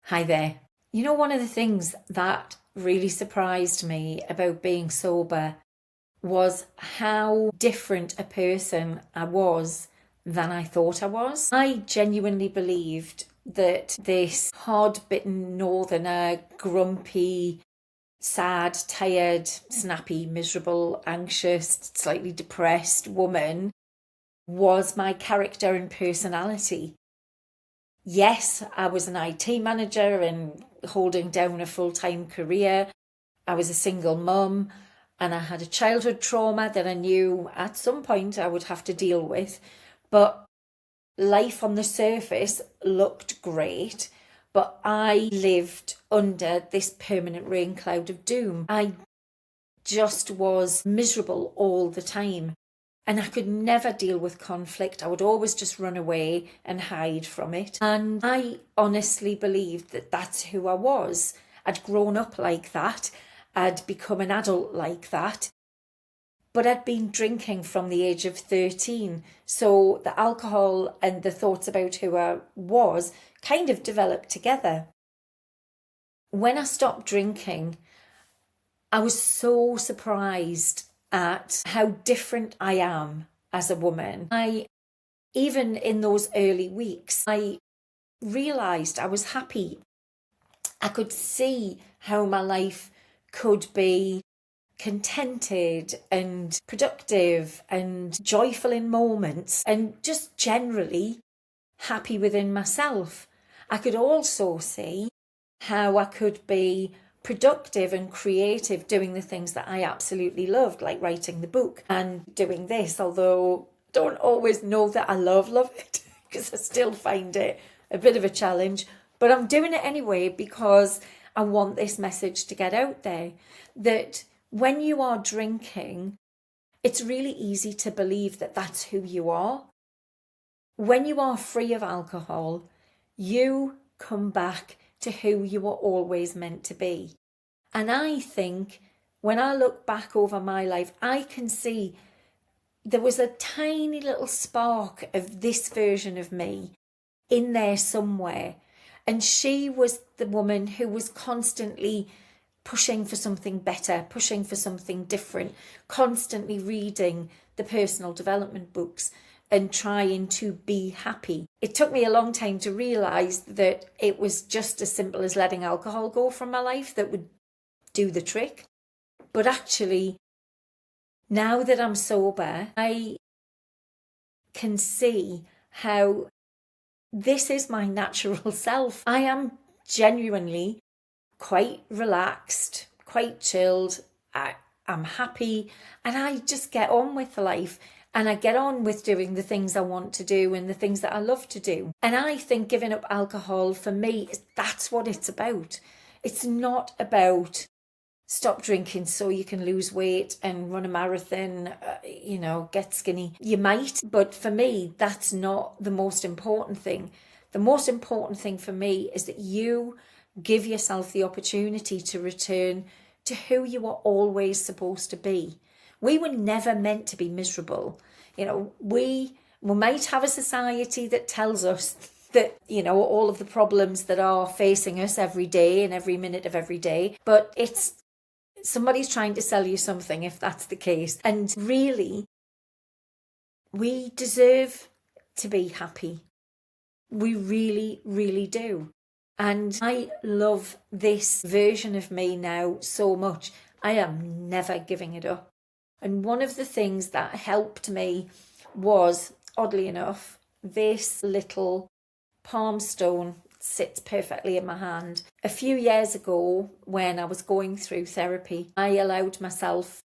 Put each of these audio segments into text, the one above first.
Hi there. You know, one of the things that really surprised me about being sober was how different a person I was than I thought I was. I genuinely believed that this hard-bitten northerner, grumpy, sad, tired, snappy, miserable, anxious, slightly depressed woman was my character and personality. Yes, I was an IT manager and holding down a full-time career. I was a single mum and I had a childhood trauma that I knew at some point I would have to deal with. But life on the surface looked great, but I lived under this permanent rain cloud of doom. I just was miserable all the time. And I could never deal with conflict. I would always just run away and hide from it. And I honestly believed that that's who I was. I'd grown up like that. I'd become an adult like that. But I'd been drinking from the age of 13. So the alcohol and the thoughts about who I was kind of developed together. When I stopped drinking, I was so surprised at how different I am as a woman. Even in those early weeks, I realised I was happy. I could see how my life could be contented and productive and joyful in moments and just generally happy within myself. I could also see how I could be productive and creative doing the things that I absolutely loved, like writing the book and doing this, although I don't always know that I love it because I still find it a bit of a challenge, but I'm doing it anyway because I want this message to get out there that when you are drinking, it's really easy to believe that that's who you are. When you are free of alcohol, you come back to who you were always meant to be. And I think when I look back over my life, I can see there was a tiny little spark of this version of me in there somewhere. And she was the woman who was constantly pushing for something better, pushing for something different, constantly reading the personal development books and trying to be happy. It took me a long time to realise that it was just as simple as letting alcohol go from my life that would do the trick. But actually, now that I'm sober, I can see how this is my natural self. I am genuinely quite relaxed, quite chilled. I'm happy and I just get on with life. And I get on with doing the things I want to do and the things that I love to do. And I think giving up alcohol for me, that's what it's about. It's not about stop drinking so you can lose weight and run a marathon, get skinny. You might, but for me, that's not the most important thing. The most important thing for me is that you give yourself the opportunity to return to who you were always supposed to be. We were never meant to be miserable. We might have a society that tells us that, all of the problems that are facing us every day and every minute of every day, but somebody's trying to sell you something if that's the case. And really, we deserve to be happy. We really, really do. And I love this version of me now so much. I am never giving it up. And one of the things that helped me was, oddly enough, this little palm stone sits perfectly in my hand. A few years ago, when I was going through therapy, I allowed myself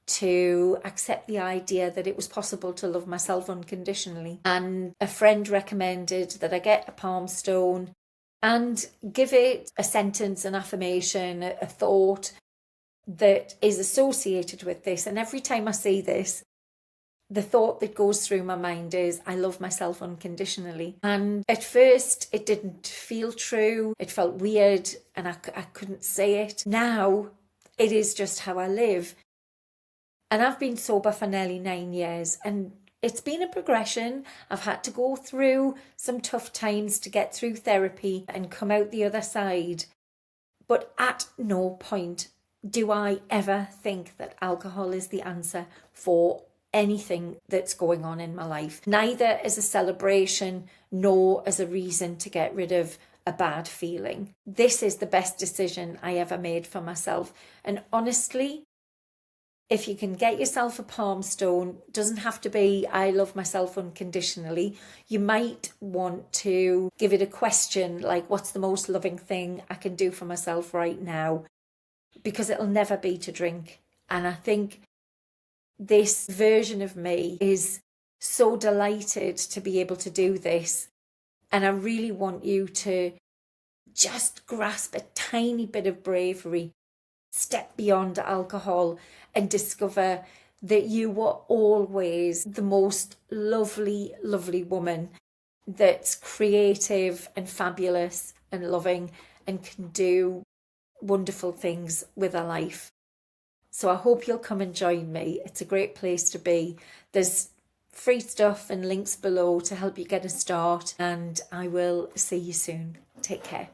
to accept the idea that it was possible to love myself unconditionally. And a friend recommended that I get a palm stone and give it a sentence, an affirmation, a thought that is associated with this. And every time I see this, the thought that goes through my mind is, I love myself unconditionally. And at first, it didn't feel true. It felt weird and I couldn't say it. Now, it is just how I live. And I've been sober for nearly 9 years. And It's been a progression. I've had to go through some tough times to get through therapy and come out the other side. But at no point do I ever think that alcohol is the answer for anything that's going on in my life. Neither as a celebration nor as a reason to get rid of a bad feeling. This is the best decision I ever made for myself. And honestly, if you can get yourself a palm stone, doesn't have to be I love myself unconditionally. You might want to give it a question like, what's the most loving thing I can do for myself right now? Because it'll never be to drink. And I think this version of me is so delighted to be able to do this. And I really want you to just grasp a tiny bit of bravery, step beyond alcohol, and discover that you were always the most lovely, lovely woman that's creative and fabulous and loving and can do wonderful things with her life. So I hope you'll come and join me. It's a great place to be. There's free stuff and links below to help you get a start, and I will see you soon. Take care.